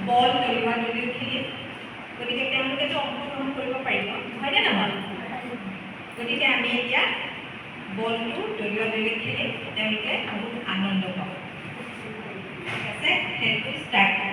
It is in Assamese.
বল দলিওৱা দলিও খেলিম গতিকে তেওঁলোকেতো অংশগ্ৰহণ কৰিব পাৰিব হয়নে নহয় গতিকে আমি এতিয়া বলটো দলিওৱা দলিও খেলিম তেওঁলোকে বহুত আনন্দ পাব ঠিক আছে খেলটো ষ্টাৰ্ট